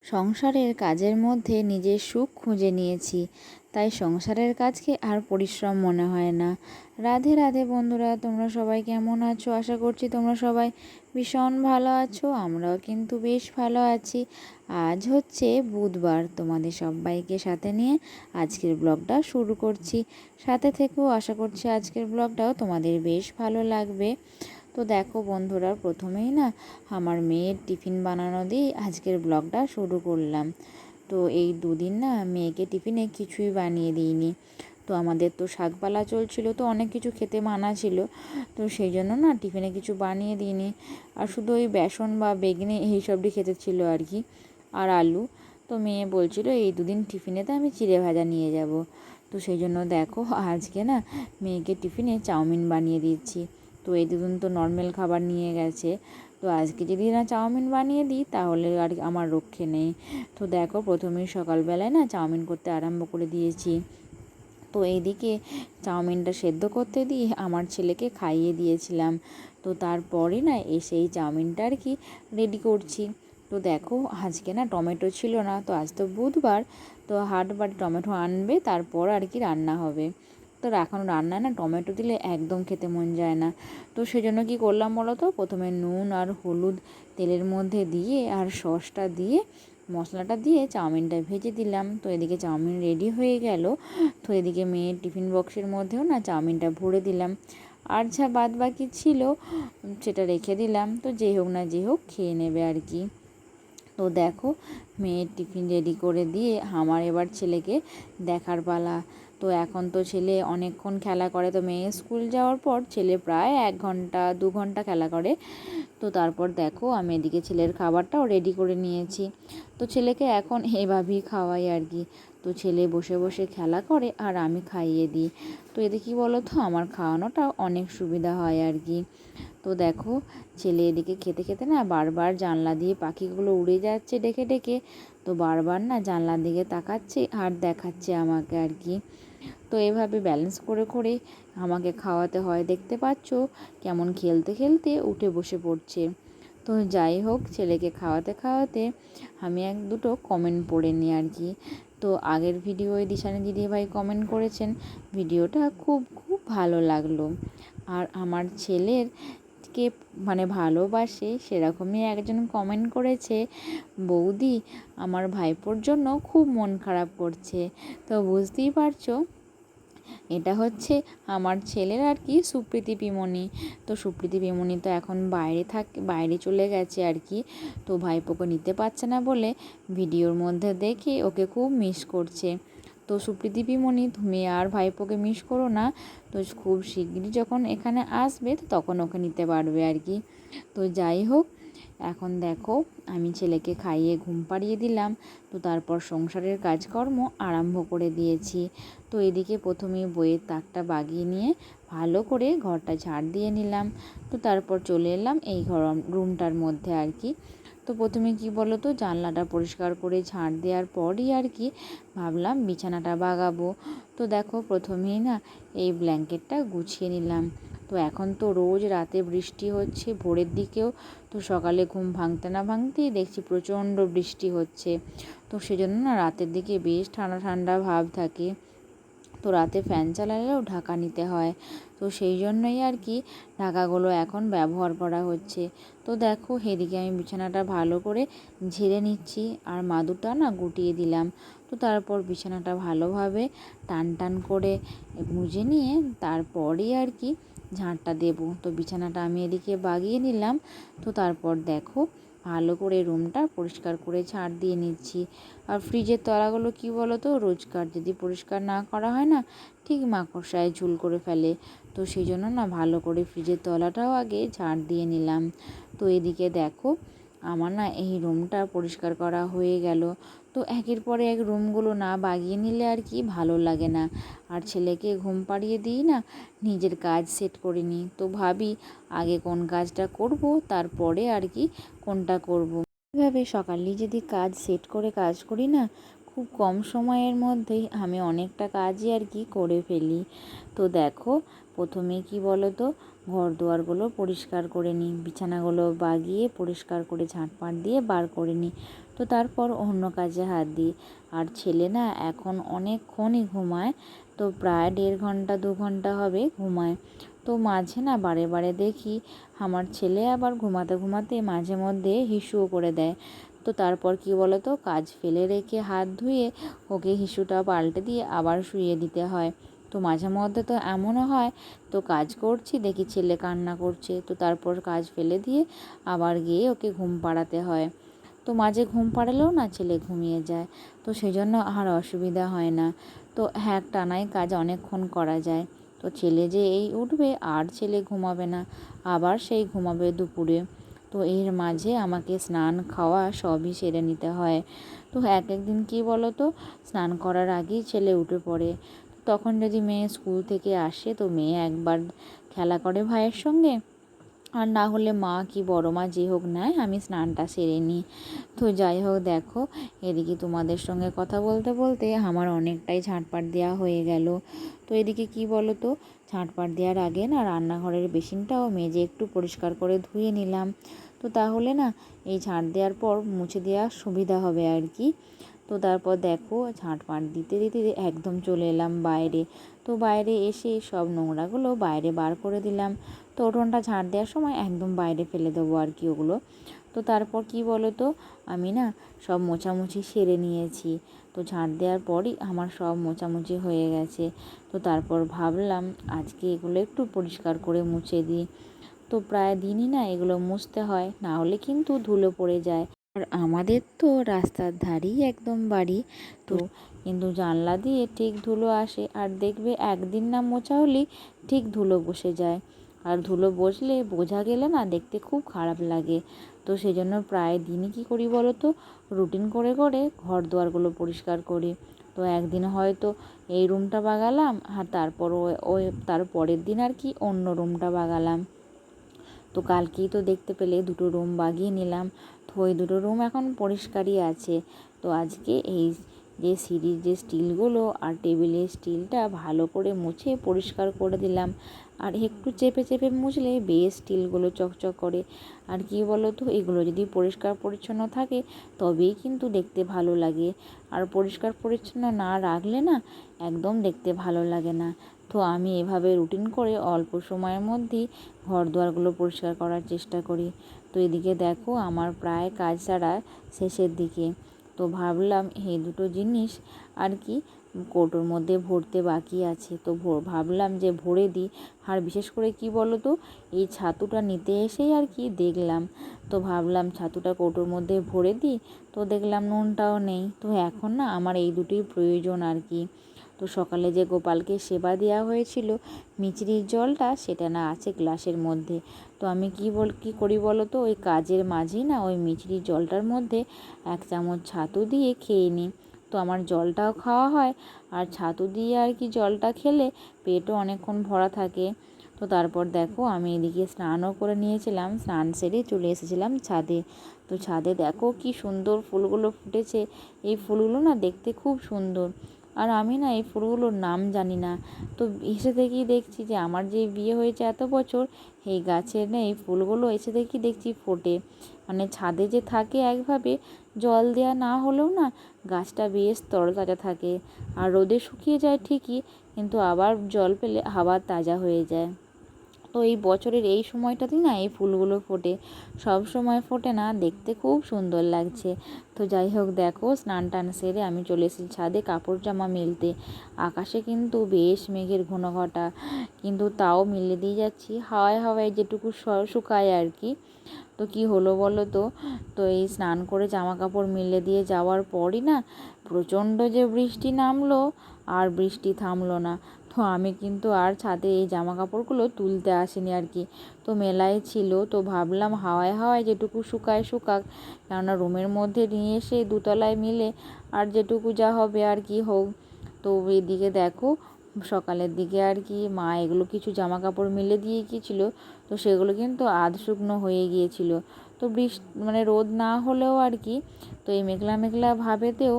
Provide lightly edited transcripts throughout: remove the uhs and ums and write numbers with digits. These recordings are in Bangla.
সংসারের কাজের মধ্যে নিজের সুখ খুঁজে নিয়েছি, তাই সংসারের কাজকে আর পরিশ্রম মনে হয় না। রাধে রাধে বন্ধুরা, তোমরা সবাই কেমন আছো? আশা করছি তোমরা সবাই ভীষণ ভালো আছো। আমরাও কিন্তু বেশ ভালো আছি। আজ হচ্ছে বুধবার, তোমাদের সবাইকে সাথে নিয়ে আজকের ব্লগটা শুরু করছি। সাথে থেকেও আশা করছি আজকের ব্লগটাও তোমাদের বেশ ভালো লাগবে। তো দেখো বন্ধুরা, প্রথমেই না আমার মেয়ের টিফিন বানানো দিয়ে আজকের ব্লগটা শুরু করলাম। তো এই দুদিন না মেয়েকে টিফিনে কিছুই বানিয়ে দিইনি। তো আমাদের তো শাকপালা চলছিল, তো অনেক কিছু খেতে মানা ছিল, তো সেই জন্য না টিফিনে কিছু বানিয়ে দিইনি। আর শুধু ওই বেসন বা বেগনি এই সবটি খেতে ছিল আর কি, আর আলু। তো মেয়ে বলছিল এই দুদিন টিফিনেতে আমি চিড়ে ভাজা নিয়ে যাব। তো সেই জন্য দেখো আজকে না মেয়েকে টিফিনে চাউমিন বানিয়ে দিচ্ছি। তো এই দুদিন তো নর্মাল খাবার নিয়ে গেছে, তো আজকে যদি না চাউমিন বানিয়ে দিই তাহলে আর আমার রক্ষে নেই। তো দেখো প্রথমেই সকালবেলায় না চাউমিন করতে আরম্ভ করে দিয়েছি। তো এইদিকে চাউমিনটা সেদ্ধ করতে দিয়ে আমার ছেলেকে খাইয়ে দিয়েছিলাম। তো তারপরে না এসে এই চাউমিনটা আর কি রেডি করছি। তো দেখো আজকে না টমেটো ছিল না, তো আজ তো বুধবার, তো হাটবারে টমেটো আনবে, তারপর আর কি রান্না হবে। তো এখন রান্নায় না টমেটো দিলে একদম খেতে মন যায় না। তো সেজন্য কী করলাম বলো তো, প্রথমে নুন আর হলুদ তেলের মধ্যে দিয়ে আর সসটা দিয়ে মশলাটা দিয়ে চাউমিনটা ভেজে দিলাম। তো এদিকে চাউমিন রেডি হয়ে গেল। তো এদিকে মেয়ের টিফিন বক্সের মধ্যেও না চাউমিনটা ভরে দিলাম, আর যা বাদ বাকি ছিল সেটা রেখে দিলাম। তো যেই হোক না যেই হোক খেয়ে নেবে আর কি। তো দেখো মেয়ের টিফিন রেডি করে দিয়ে আমার এবার ছেলেকে দেখার পালা। তো এখন তো ছেলে অনেকক্ষণ খেলা করে, তো মেয়ে স্কুল যাওয়ার পর ছেলে প্রায় 1 ঘন্টা 2 ঘন্টা খেলা করে। তো তারপর দেখো আমি এদিকে ছেলের খাবারটাও রেডি করে নিয়েছি। তো ছেলেকে এখন এভাবেই খাওয়াই আর কি। তো ছেলে বসে বসে খেলা করে আর আমি খাইয়ে দিই। তো এতে কী বলো তো, আমার খাওয়ানোটা অনেক সুবিধা হয় আর কি। তো দেখো ছেলে এদিকে খেতে খেতে না বারবার জানলা দিয়ে পাখিগুলো উড়ে যাচ্ছে ডেকে ডেকে। তো বারবার না জানলার দিকে তাকাচ্ছে আর দেখাচ্ছে আমাকে আর কি। তো এভাবে ব্যালেন্স করে করে আমাকে খাওয়াতে হয়। দেখতে পাচ্ছ কেমন খেলতে খেলতে উঠে বসে পড়ছে। তো যাই হোক, ছেলেকে খাওয়াতে খাওয়াতে আমি 1-2টো কমেন্ট পড়ে নিই আর কি। তো আগের ভিডিওয় দিশানি দিদিভাই কমেন্ট করেছেন, ভিডিওটা খুব খুব ভালো লাগলো। আর আমার ছেলের কে মানে ভালোবাসে সেরকমই একজন কমেন্ট করেছে, বৌদি আমার ভাইপোর জন্য খুব মন খারাপ করছে। তো বুঝতেই পারছো এটা হচ্ছে আমার ছেলের আর কি সুপ্রীতি পিমনি। তো সুপ্রীতি পিমনি তো এখন বাইরে চলে গেছে আর কি। তো ভাইপোকে নিতে পারছে না বলে ভিডিওর মধ্যে দেখে ওকে খুব মিস করছে। তো সুপ্রীতি পিমনি তুমি আর ভাইপোকে মিস করো না, তো খুব শিগগিরই যখন এখানে আসবে তো তখন ওকে নিতে পারবে আর কি। তো যাই হোক, এখন দেখো আমি ছেলেকে খাইয়ে ঘুম পাড়িয়ে দিলাম। তো তারপর সংসারের কাজকর্ম আরম্ভ করে দিয়েছি। তো এদিকে প্রথমেই বইয়ের তাকটা বাগিয়ে নিয়ে ভালো করে ঘরটা ঝাড় দিয়ে নিলাম। তো তারপর চলে এলাম এই রুমটার মধ্যে আর কি। তো প্রথমে কি বলো তো, জানলাটা পরিষ্কার করে ঝাড় দেওয়ার পরই আর কি ভাবলাম বিছানাটা বাগাবো। তো দেখো প্রথমেই না এই ব্ল্যাঙ্কেটটা গুছিয়ে নিলাম। তো এখন তো রোজ রাতে বৃষ্টি হচ্ছে, ভোরের দিকেও। তো সকালে ঘুম ভাঙতে না ভাঙতেই দেখছি প্রচণ্ড বৃষ্টি হচ্ছে। তো সেজন্য না রাতের দিকে বেশ ঠান্ডা ঠান্ডা ভাব থাকে। তো রাতে ফ্যান চালালেও ঢাকা নিতে হয়। তো সেই জন্যই আর কি ঢাকাগুলো এখন ব্যবহার করা হচ্ছে। তো দেখো এদিকে আমি বিছানাটা ভালো করে ঝেড়ে নিচ্ছি আর মাদুরটা না গুটিয়ে দিলাম। তো তারপর বিছানাটা ভালোভাবে টান টান করে মুজে নিয়ে তারপরেই আর কি ঝাঁটটা দেবো। তো বিছানাটা আমি এদিকে বাগিয়ে নিলাম। তো তারপর দেখো ভালো করে রুমটা পরিষ্কার করে ঝাঁট দিয়ে নিচ্ছি। আর ফ্রিজের তলাগুলো কি বলো তো, রোজকার যদি পরিষ্কার না করা হয় না ঠিক মাকড়সায় ঝুল করে ফেলে। তো সেই জন্য না ভালো করে ফ্রিজের তলাটাও আগে ঝাঁট দিয়ে নিলাম। তো এদিকে দেখো আমার না এই রুমটা পরিষ্কার করা হয়ে গেল। তো একের পরে এক রুমগুলো না বাগিয়ে নিলে আর কি ভালো লাগে না। আর ছেলেকে ঘুম পাড়িয়ে দিই না, নিজের কাজ সেট করে নিই। তো ভাবি আগে কোন কাজটা করব, তারপরে আর কি কোনটা করব। এভাবে সকালেই যদি কাজ সেট করে কাজ করি না, খুব কম সময়ের মধ্যেই আমি অনেকটা কাজই আর কি করে ফেলি। তো দেখো প্রথমে কি বলো তো, ঘর দুয়ারগুলো পরিষ্কার করে নিই, বিছানাগুলো বাগিয়ে পরিষ্কার করে ঝাঁটপাট দিয়ে বার করে নিই। তো তো তারপর অন্য কাজে হাত দিই। আর ছেলে না এখন অনেকক্ষণই ঘুমায়, তো প্রায় 1.5 ঘন্টা 2 ঘন্টা হবে ঘুমায়। তো মাঝে না বারে বারে দেখি আমার ছেলে আবার ঘুমাতে ঘুমাতে মাঝে মধ্যে হিসুও করে দেয়। তো তারপর কি বলো তো, কাজ ফেলে রেখে হাত ধুয়ে ওকে হিসুটা পাল্টে দিয়ে আবার শুইয়ে দিতে হয়। তো মাঝে মধ্যে তো এমনও হয়, তো কাজ করছি দেখি ছেলে কান্না করছে, তো তারপর কাজ ফেলে দিয়ে আবার গিয়ে ওকে ঘুম পাড়াতে হয়। তো মাঝে ঘুম পাড়ালেও না ছেলে ঘুমিয়ে যায়, তো সেই জন্য আর অসুবিধা হয় না। তো হ্যাঁ, টানাই কাজ অনেকক্ষণ করা যায়। তো ছেলে যে এই উঠবে আর ছেলে ঘুমাবে না, আবার সেই ঘুমাবে দুপুরে। তো এর মাঝে আমাকে স্নান খাওয়া সবই সেরে নিতে হয়। তো এক একদিন কী বলো তো, স্নান করার আগেই ছেলে উঠে পড়ে। তখন যদি মেয়ে স্কুল থেকে আসে, তো মেয়ে একবার খেলা করে ভাইয়ের সঙ্গে, আর না হলে মা কি বড় মা যে হোক নেয়, আমি স্নানটা সেরে নিই। তো যাই হোক, দেখো এদিকে তোমাদের সঙ্গে কথা বলতে বলতে আমার অনেকটাই ঝাঁটপাট দেওয়া হয়ে গেল। তো এদিকে কি বলো তো, ঝাঁটপাট দেওয়ার আগে না রান্নাঘরের বেসিনটাও মেজে একটু পরিষ্কার করে ধুয়ে নিলাম। তো তাহলে না এই ঝাঁট দেওয়ার পর মুছে দেওয়া সুবিধা হবে আর কি। তো তারপর দেখো ঝাঁটপাট দিতে দিতে একদম চলে এলাম বাইরে। তো বাইরে এসে সব নোংরাগুলো বাইরে বার করে দিলাম। তো উঠোনটা ঝাঁট দেওয়ার সময় একদম বাইরে ফেলে দেবো আর কি ওগুলো। তো তারপর কি বলো তো, আমি না সব মোছামুছি সেরে নিয়েছি। তো ঝাঁট দেওয়ার পরই আমার সব মোছামুছি হয়ে গেছে। তো তারপর ভাবলাম আজকে এগুলো একটু পরিষ্কার করে মুছে দিই। তো প্রায় দিনই না এগুলো মুছতে হয়, না হলে কিন্তু ধুলো পড়ে যায়। আর আমাদের তো রাস্তার ধারেই একদম বাড়ি, তো কিন্তু জানলা দিয়ে ঠিক ধুলো আসে, আর দেখবে একদিন না মোছা হলেই ঠিক ধুলো বসে যায়। আর ধুলো বসলে বোঝা গেলে না দেখতে খুব খারাপ লাগে। তো সেই জন্য প্রায় দিনই কী করি বলো তো, রুটিন করে করে ঘর দুয়ারগুলো পরিষ্কার করি। তো একদিন হয়তো এই রুমটা বাগালাম, আর তারপর ওই তার পরের দিন আর কি অন্য রুমটা বাগালাম। তো কালকেই তো দেখতে পেলে 2টো রুম বাগিয়ে নিলাম। তো ওই 2টো রুম এখন পরিষ্কারই আছে। তো আজকে এই যে সিঁড়ির যে স্টিলগুলো আর টেবিলের স্টিলটা ভালো করে মুছে পরিষ্কার করে দিলাম। আর একটু চেপে চেপে মুছলে বেশ স্টিলগুলো চকচক করে। আর কি বলো তো, এগুলো যদি পরিষ্কার পরিচ্ছন্ন থাকে তবেই কিন্তু দেখতে ভালো লাগে। আর পরিষ্কার পরিচ্ছন্ন না রাখলে না একদম দেখতে ভালো লাগে না। তো আমি এভাবে রুটিন করে অল্প সময়ের মধ্যেই ঘর দুয়ারগুলো পরিষ্কার করার চেষ্টা করি। তো এদিকে দেখো আমার প্রায় কাজ সারা শেষের দিকে। তো ভাবলাম এই 2টো জিনিস আর কি কৌটোর মধ্যে ভরতে বাকি আছে, তো ভাবলাম যে ভরে দিই। আর বিশেষ করে কি বলো তো, এই ছাতুটা নিতে এসেই আর কি দেখলাম, তো ভাবলাম ছাতুটা কৌটোর মধ্যে ভরে দিই। তো দেখলাম নুনটাও নেই। তো এখন না আমার এই দুটোই প্রয়োজন আর কি। তো সকালে যে গোপালকে সেবা দেওয়া হয়েছিল মিচড়ির জলটা, সেটা না আছে গ্লাসের মধ্যে। তো আমি কী করি বলো তো, ওই কাজের মাঝেই না ওই মিচড়ির জলটার মধ্যে 1 চামচ ছাতু দিয়ে খেয়ে নিই। তো আমার জলটাও খাওয়া হয়, আর ছাতু দিয়ে আর কি জলটা খেলে পেটও অনেকক্ষণ ভরা থাকে। তো তারপর দেখো আমি এদিকে স্নানও করে নিয়েছিলাম, স্নান সেরে চলে এসেছিলাম ছাদে। তো ছাদে দেখো কি সুন্দর ফুলগুলো ফুটেছে। এই ফুলগুলো না দেখতে খুব সুন্দর, আর আমি না এই ফুলগুলোর নাম জানি না। তো এসে থেকেই দেখছি যে আমার যে বিয়ে হয়েছে এত বছর, এই গাছের না এই ফুলগুলো এসে থেকেই দেখছি ফোটে। মানে ছাদে যে থাকে একভাবে, জল দেওয়া না হলেও না গাছটা বেশ তরতাজা থাকে। আর রোদে শুকিয়ে যায় ঠিকই, কিন্তু আবার জল পেলে আবার তাজা হয়ে যায়। তো এই বছরের এই সময়টাতেই না এই ফুলগুলো ফোটে, সব সময় ফোটে না, দেখতে খুব সুন্দর লাগছে। তো যাই হোক, দেখো স্নান টান সেরে আমি চলে এসেছি ছাদে কাপড় জামা মেলতে। আকাশে কিন্তু বেশ মেঘের ঘন ঘটা, কিন্তু তাও মেলে দিয়ে যাচ্ছি হাওয়ায় হাওয়ায় যেটুকু শুকায় আর কি। তো কি হলো বলো তো, তো এই স্নান করে জামা কাপড় মেলে দিয়ে যাওয়ার পরই না প্রচণ্ড যে বৃষ্টি নামলো, আর বৃষ্টি থামলো না। তো আমি কিন্তু আর ছাদে এই জামা কাপড়গুলো তুলতে আসিনি আর কি, তো মেলাই ছিল। তো ভাবলাম হাওয়ায় হাওয়ায় যেটুকু শুকায় শুকাক, কেননা রুমের মধ্যে নিয়ে এসে 2তলায় মিলে আর যেটুকু যা হবে আর কি হোক। তো এদিকে দেখো সকালের দিকে আর কি মা এগুলো কিছু জামা কাপড় মেলে দিয়ে গিয়েছিলো, তো সেগুলো কিন্তু আধ শুকনো হয়ে গিয়েছিল। তো মানে রোদ না হলেও আর কি, তো এই মেঘলা মেঘলা ভাবেতেও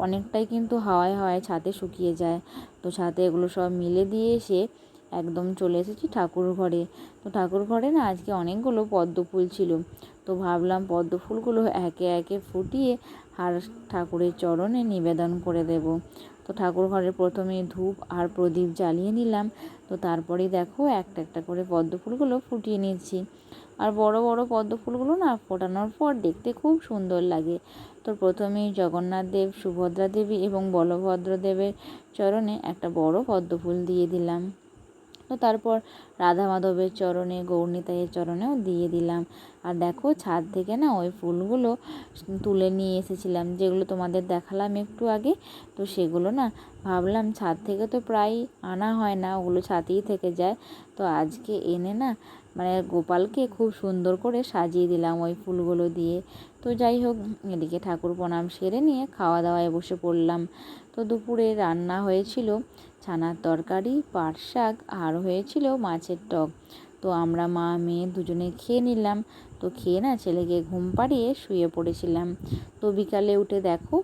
অনেকটাই কিন্তু হাওয়ায় হাওয়ায় ছাদে শুকিয়ে যায়। তো ছাদে এগুলো সব মিলে দিয়ে এসে একদম চলে এসেছি ঠাকুর ঘরে। তো ঠাকুর ঘরে না আজকে অনেকগুলো পদ্ম ফুল ছিল, তো ভাবলাম পদ্ম ফুলগুলো একে একে ফুটিয়ে আর ঠাকুরের চরণে নিবেদন করে দেব। তো ঠাকুর ঘরে প্রথমে ধূপ আর প্রদীপ জ্বালিয়ে নিলাম। তো তারপরেই দেখো একটা একটা করে পদ্ম ফুলগুলো ফুটিয়ে নিচ্ছি। আর বড় বড় পদ্ম ফুলগুলো না ফোটানোর পর দেখতে খুব সুন্দর লাগে। তো প্রথমেই জগন্নাথ দেব, সুভদ্রা দেবী এবং বলভদ্র দেবের চরণে একটা বড় পদ্ম ফুল দিয়ে দিলাম। তো তারপর রাধা মাধবের চরণে, গৌরনিতাইয়ের চরণেও দিয়ে দিলাম। আর দেখো ছাদ থেকে না ওই ফুলগুলো তুলে নিয়ে এসেছিলাম, যেগুলো তোমাদের দেখালাম একটু আগে। তো সেগুলো না ভাবলাম ছাদ থেকে তো প্রায় আনা হয় না, ওগুলো ছাদেই থেকে যায়। তো আজকে এনে না মানে গোপালকে খুব সুন্দর করে সাজিয়ে দিলাম ওই ফুলগুলো দিয়ে। তো যাই হোক, এদিকে ঠাকুর প্রণাম সেরে নিয়ে খাওয়া দাওয়ায় বসে পড়লাম। তো দুপুরে রান্না হয়েছিল ছানার তরকারি, পাট শাক আর হয়েছিল মাছের টক। তো আমরা মা মেয়ে দুজনে খেয়ে নিলাম। তো খেয়ে না ছেলেকে ঘুম পাড়িয়ে শুয়ে পড়েছিলাম। তো বিকালে উঠে দেখো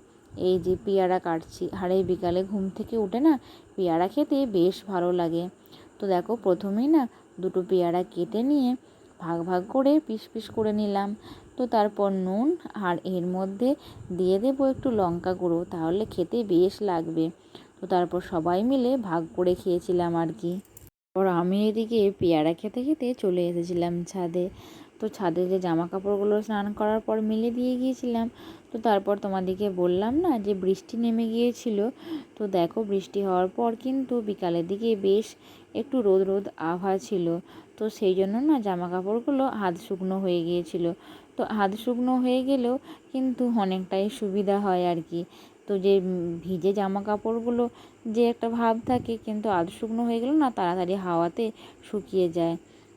এই যে পেয়ারা কাটছি, আর এই বিকালে ঘুম থেকে উঠে না পেয়ারা খেতে বেশ ভালো লাগে। তো দেখো প্রথমেই না দুটো পেয়ারা কেটে নিয়ে ভাগ ভাগ করে পিস পিস করে নিলাম। তো তারপর নুন আর এর মধ্যে দিয়ে দেবো একটু লঙ্কা গুঁড়ো, তাহলে খেতে বেশ লাগবে। তো তারপর সবাই মিলে ভাগ করে খেয়েছিলাম আর কি। আর আমি এদিকে পেয়ারা খেতে খেতে চলে এসেছিলাম ছাদে। তো ছাদে যে জামা কাপড়গুলো স্নান করার পর মেলে দিয়ে গিয়েছিলাম। তো তারপর তোমাদেরকে বললাম না যে বৃষ্টি নেমে গিয়েছিল। তো দেখো বৃষ্টি হওয়ার পর কিন্তু বিকালের দিকে বেশ একটু রোদ রোদ আভা ছিল। তো সেই জন্য না জামা কাপড়গুলো হাত শুকনো হয়ে গিয়েছিল। তো হাত শুকনো হয়ে গেলেও কিন্তু অনেকটাই সুবিধা হয় আর কি। তো যে ভিজে জামা কাপড়গুলো যে একটা ভাব থাকে, কিন্তু আধ শুকনো হয়ে গেলে না তাড়াতাড়ি হাওয়াতে শুকিয়ে যায়।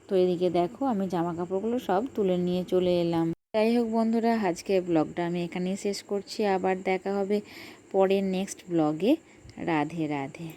তো এদিকে দেখো আমি জামা কাপড়গুলো সব তুলে নিয়ে চলে এলাম। যাই হোক বন্ধুরা, আজকের ব্লগটা আমি এখানেই শেষ করছি। আবার দেখা হবে পরের নেক্সট ব্লগে। রাধে রাধে।